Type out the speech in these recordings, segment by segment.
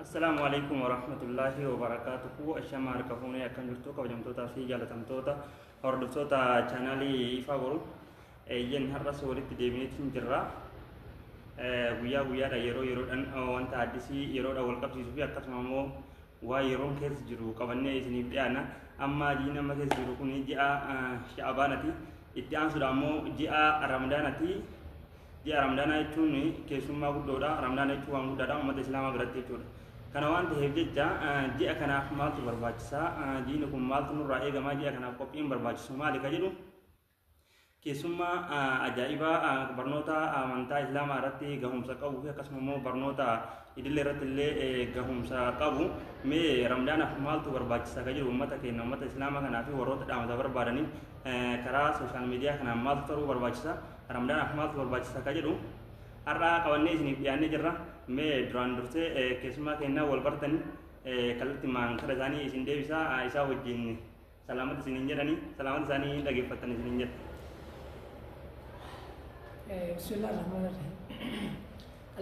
السلام عليكم ورحمة الله وبركاته. الشمار كفوني أكن جرتو كوجمتوتا في جالتمتوتا أردفتوتا channelي فابرو ين هرس ولد ديميت جرا ويا ويا دا يرو أن وانت عدسي يرو دا والقب سيسوفي أكتر مامو ويرون كيس جرو كبني سني بيانا أما جينا ما كيس جرو كوني جاء شعبانتي إتيان سلامو جاء رمضانتي جاء رمضان يتوني كيسوما غدودا رمضان يتوان غدودا أمة الإسلام براتي تودا كنا وانت هيجتا جاء كنا مالت برباجسا دينكم مالت نور رأي جماعة جاء كنا قبين برباجسا مالك جدو كيسوما أجايبا برنوتا منتا إسلام راتي جهم سكابو هي كسمو برنوتا إدلة راتي اللي جهم سكابو مي رمضان مالت برباجسا كجدو أمة كنا أمة الإسلام كنا في وروت دام زبر بارني كرا سوشيال ميديا كنا مالت ترو برباجسا رمضان مالت برباجسا كجدو أرى كوني سني بياني جرا مي دران درسة كيسما كنا والبرتني كلت مان خرجاني سندي بيسا عيسى وجين سلامت سنينجر أني سلامت ساني لقي فتني سنينجر. بسم الله الرحمن الرحيم.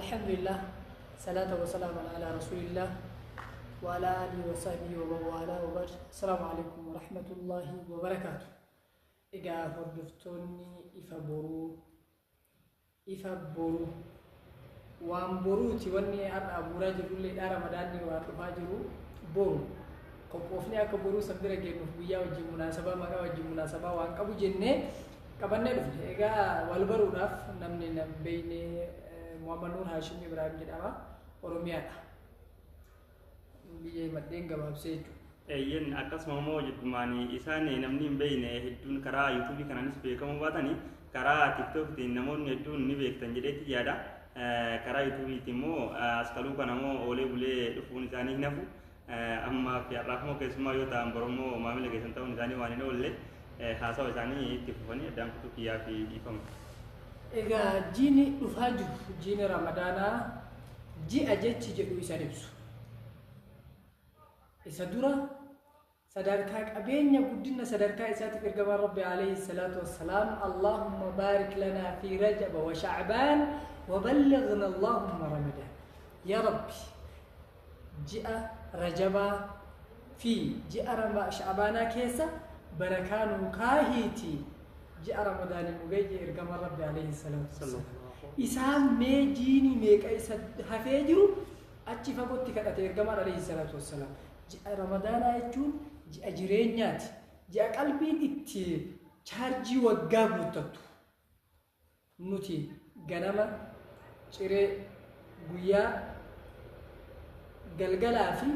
الحمد لله صلاة وسلام على رسول الله وعلى آله وصحبه ومن والاه وبعد. السلام عليكم ورحمة الله وبركاته. إجا فردفتوني إفبرو waan boruuti wanni har'a abuuraa jirullee dhaa ramadaanni waan dhufaa jiru boru qophoofni akka boruu sabbira kennuuf guyyaa wajjin munaasabaa maqaa wajjin munaasabaa waan qabu jennee qabannee dhufne. Egaa wal baruudhaaf namni nam beeyne Muhammad Nuur Haashim Ibrahim jedhama, Oromiyaadha. Biyya maddeen gabaabsee jechuudha. Yen akkasuma immoo jedhumaani isaan namni hin beeyne hedduun karaa yuutuubii kanaanis beekamuu baatanii karaa tiktookitiin namoonni hedduun ni beektan jedheetti yaada. karaa yuutuubiitti immoo askaluu kana immoo oolee bulee dhufuun isaanii hin hafu amma fi har'aaf keessumaa yoo ta'an boromoo maamila keessan ta'uun isaanii waan hin oolle haasawa isaanii itti fufanii addaan kutuu kiyyaa fi dhiifama. Egaa jiini dhufaa jiru jiini ramadaanaa ji'a jechi jedhu isa ibsu. Isa dura sadarkaa qabeenya guddina sadarkaa isaatiif ergamaan Rabbi alayhi salaatu wassalaam Allahumma baarik lanaa fi rajaba wa shacbaan وبلغنا اللهم رمضان يا ربي جاء رجبا في جاء شعبانا كيسا بركانو كاهيتي جاء رمضان مجيء إرقام ربي عليه الصلاة والسلام إسام ميجيني ميكا إسا هفيجرو أتشي فقط كتات إرقام عليه الصلاة والسلام جاء رمضان يجون جاء جرينيات جاء قلبين إتي چارجي وقابو تتو نوتي غنما ciree guyyaa galgalaa fi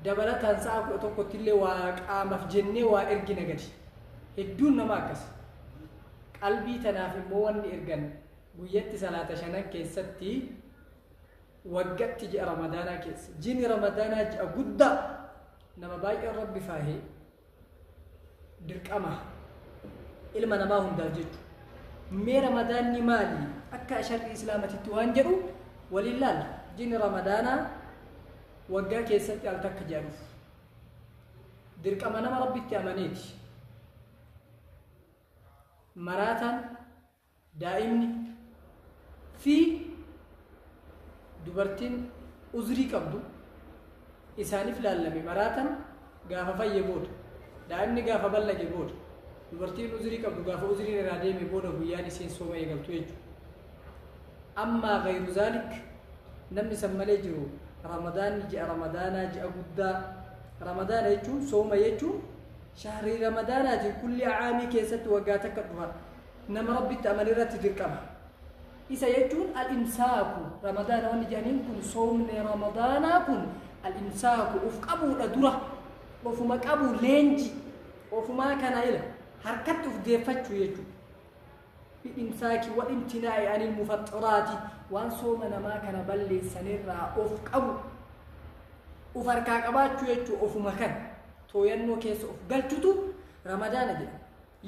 dabalataan sa'a 11 illee waa qaamaaf jennee waa ergina gadi hedduun nama akkas qalbii tanaaf immoo wanni ergan guyyatti salaata 5 keessatti waggatti ji'a ramadaanaa keessa jiini ramadaanaa ji'a guddaa nama baay'een rabbi faahee dirqama ilma namaa hundaaf jechuudha. Mee ramadaanni maali akka sharri islaamatitti waan jedhu walillaal jiini ramadaanaa waggaa keessatti al takka jedhuuf dirqama nama rabbitti amaneeti. Maraataan daa'imni fi dubartiin uzrii qabdu isaaniif laallame. Maraataan gaafa fayye booda, daa'imni gaafa ballage booda, dubartiin uzrii qabdu gaafa uzriin irraa deeme booda guyyaan isiin sooma eegaltu jechuudha. Ammaa gayru zaalik namni san malee jiru ramadaanni ji'a ramadaanaa ji'a guddaa ramadaana jechuun sooma jechuun shahrii ramadaanaati kulli caamii keessatti waggaa takka dhufa nama rabbitti aman irratti dirqama. Isa jechuun al-imsaaku ramadaana wanni jedhaniin kun soomni ramadaanaa kun al-imsaaku uf qabuudha dura ofuma qabu leenji ofumaa kana ila harkatti uf deeffachuu jechuudha. Imsaaki wa imtinaa'i anil mufaxxiraati waan sooma namaa kana balleessanirraa of qabu uf harkaa qabaachuu jechuudha. Ofuma kana tooyannoo keessa of galchutu ramadaana jedhama.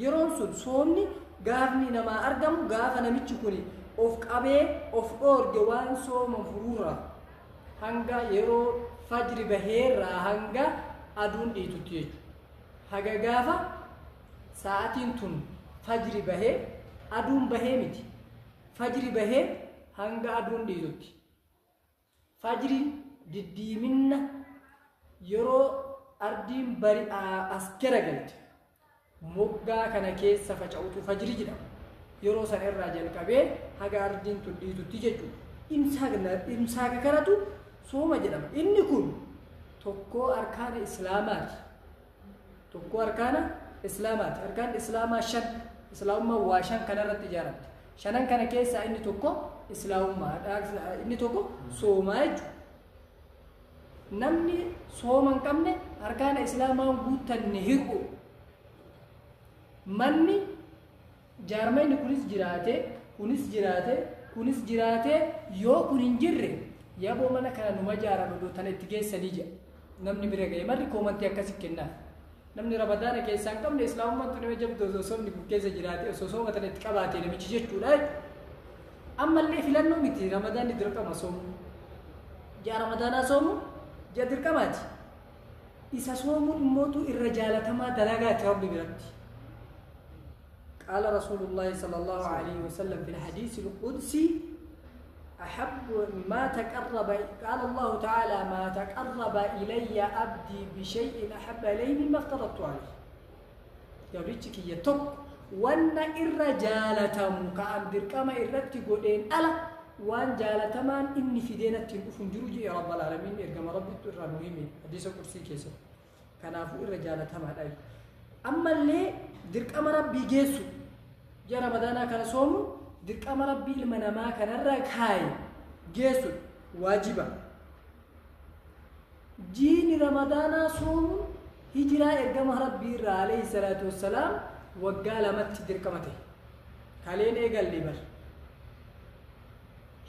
Yeroon sun soomni gaafni namaa argamu gaafa namichi kun of qabee of dhoorge waan sooma furuurraa hanga yeroo fajri baheerraa hanga aduun dhiitutti jechuudha. Haga gaafa sa'aatiin tun fajri bahee aduun bahee miti fajri bahee hanga aduun dhiitutti fajri diddiiminna yeroo ardiin bari as garagalte moggaa kana keessa faca'utu fajri jedhama. Yeroo san irraa jalqabee haga ardiin tudhiitutti jechuudha. Imsaaka kanatu sooma jedhama. Inni kun tokkoo arkaana islaamaati. Tokkoo arkaana islaamaati. Arkaan islaamaa 5. Islaamummaa waa 5 kanarratti ijaaramte. 5 kana keessaa inni tokko islaamummaadha. Inni tokko soomaa jechuudha. Namni sooma hin qabne arkaana islaamaa guuttanne hir'u. Manni jaarmayni kunis jiraate yoo kun hin jirre yaboo mana kana numa jaarame dootana itti geessanii jedha. Namni bira ga'e marri koomantii akkasii kennaaf. Namni ramadaana keessaa hin qabne islaamummaan tun nama jabdu osoo soomni kun keessa jiraate osoo sooma tana itti qabaate namichi jechuudha. Ammallee filannoo miti ramadaanni dirqama soomu. Ji'a ramadaanaa soomu ji'a dirqamaati. Isa soomuun immootu irra jaalatamaa dalagaati rabbi biratti. قال رسول الله صلى الله عليه وسلم في الحديث القدسي أحب ما تقرب قال الله تعالى ما تقرب إلي عبدي بشيء أحب إلي مما افترضت عليه يا ريتك يتوب وأن الرجالة كأن دركما إرتي قدين ألا وأن جالتمان إني في دينة تنفجر يا رب العالمين إرجم ربي ترى مهم حديث القدسي كيسو كان أفو الرجالة ما أي أما اللي دركما ربي جيسو جاء رمضان كان صوم دركما ربي المنما كان الركاي جيسو واجبا جيني رمضان صوم هجرة إرجم ربي عليه الصلاة والسلام وقال مت دركمته كالين إيجال ليبر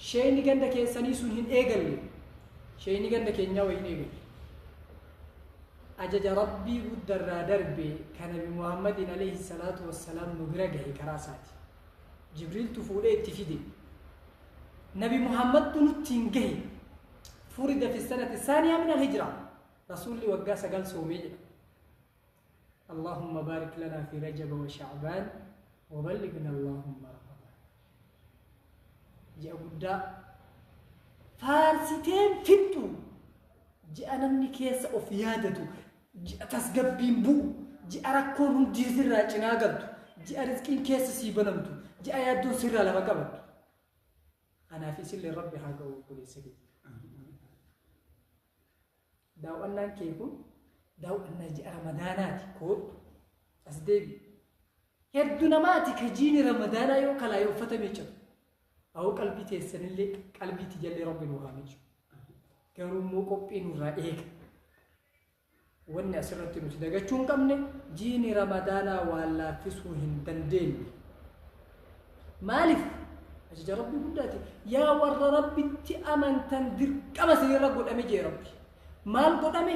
شيء نيجان دكين سنيسون هن إيجال لي شيء نيجان دكين ناوي إيجال أجد ربي ودر دربي كان بمحمد عليه الصلاة والسلام نبرجه كراساتي جبريل تفوله تفيدي نبي محمد تنتنجه فرد في السنة الثانية من الهجرة رسول الله وقاس قال سومي اللهم بارك لنا في رجب وشعبان وبلغنا اللهم رمضان جاء بدا فارستين فتو جاء نمني كيس أفيادته جاء تسقبين بو جاء ركون هندي سرّا جناقبتو جاء رزقين كيس سيبنمتو جاء يدو سرّا لما قبتو أنا في سل ربي حاجة وكل سبيل داو أننا كيفو داو أننا جاء رمضانات كود أسدبي يدو نماتي كجيني رمضانا يو كلا يو فتميجو أو قلبي تيسن اللي قلبي تجلي ربي نوغاميجو garuu immoo qophiin irraa eega wanni asirratti nuti dagachuu hin qabne jiini ramadaanaa waan laaffisuu hin dandeenye maaliif ajaja rabbii guddaati yaa warra rabbitti amantan dirqama sinirra godhame jee rabbi maal godhame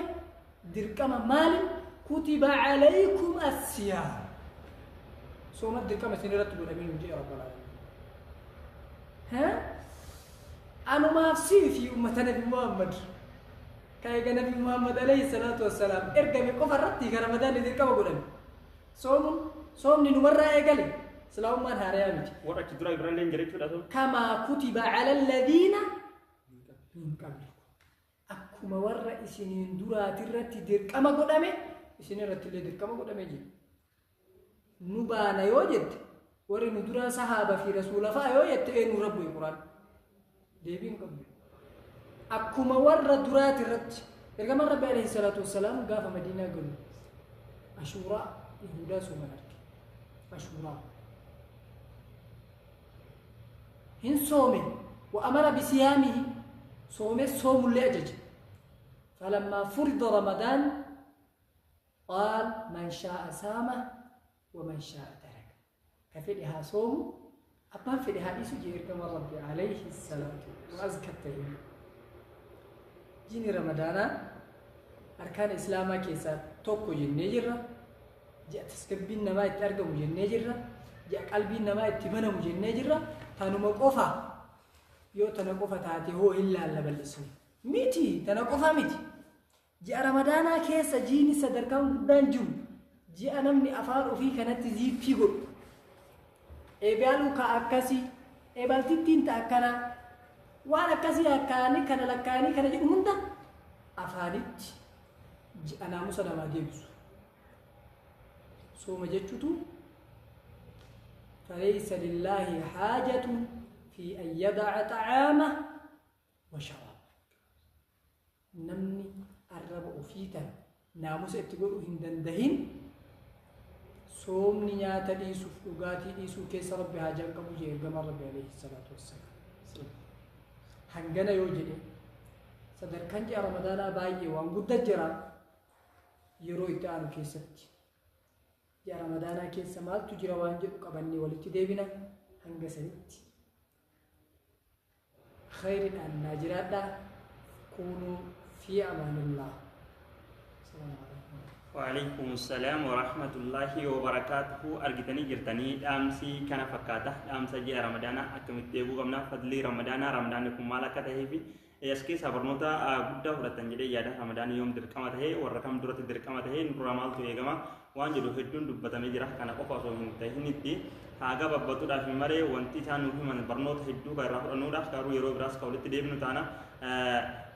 dirqama maalin kutiba alaykum as-siyaam sooma dirqama sinirratti godhame nu jee rabbal alamin أنا ما أفسي في أمة نبي محمد كاي نبي محمد عليه الصلاة والسلام إرجع بكفر رتي كرمضان يدير كم أقولن صوم نمرة إيجالي سلام ما هاريامج ورا كدرا يبرلين جريتو لازم كما كتب على الذين من قبلكم أكما ورا إسنين درا ترتي دير كم أقولن إسنين رتي دير كم أقولن جي نبانا يوجد ورا ندرا صحابة في رسول الله فايوجد إنه رب القرآن deebiin qabdu akkuma warra duraati irratti ergamaan rabbi alayhi salaatu wassalaam gaafa madiinaa galu ashuuraa yahudaa sooman arge ashuuraa hin soome wa amara bisiyaamihi soome soomullee ajaje falammaa furida ramadaan qaal man shaa'a saama wa man shaa'a taraka ka fedhe haa soomu أبان في الحديث جير كما ربي عليه السلام وأزكى التهيئ جيني رمضان أركان الإسلام كيسا توكو جنجرة جاء تسكبين نما يترقم جنجرة جاء قلبين نما يتبنم جنجرة تانو مقوفا يو تنقوفا تاتي هو إلا اللي بالإسلام ميتي تنقوفا ميتي جاء رمضان كيسا جيني صدركم قدان جو جاء نمني أفار وفي كانت تزيد فيقو eebalu ka akkasi eebaltittiin ta akkana waan akkasi akkaani kana lakkaani kana jedhu hunda afaanitti naamusa namaa deebisu. Sooma jechuutu فليس لله حاجة في أن يضع طعامه وشرابه. نمني الربع فيتا ناموس اتقول هندندهين صومني نياتا ديسو فلقاتي ديسو كيس ربي هاجان كمجي قمر ربي عليه الصلاة والسلام هنگنا يوجد صدر كنجي رمضانا باي وان قد جرا يرو اتعانو كيستي يا رمضانا كيس مال تجرا وانجل قبني ولتي ديبنا هنگا سنتي خير أن ناجرات كونوا في أمان الله. السلام عليكم. وعليكم السلام ورحمة الله وبركاته. أرجتني جرتني أمسي كان فكاته أمس جاء رمضان أكمل تيبو قمنا فضلي رمضانكم مالك تهيبي يسكي صبرنوتا بودا ولا تنجدي يادا رمضان يوم دركمة هي ورقم درة دركمة هي نورمال تو يجمع وانجلو هدون دبته مجرح كان قفص ومنتهينتي هاجا ببتو دا في مرة وانتي كانوا في من برنوت هدو كراه نورا كارو يرو براس كولت ديبنو تانا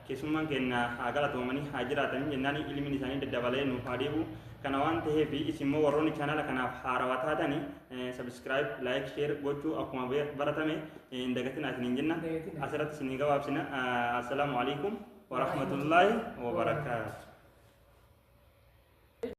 كيسمان كنا هاجا لا تومني هاجراتني جناني إلمي نساني دبالة نوفاديبو كنوان تهبي اسمه وروني channel كنا حارواتها تاني سبسكرايب لايك شير غوتشو أكما برتامي إندعتنا تنينجنا أسرت سنيجا وابسنا السلام عليكم ورحمة الله وبركاته.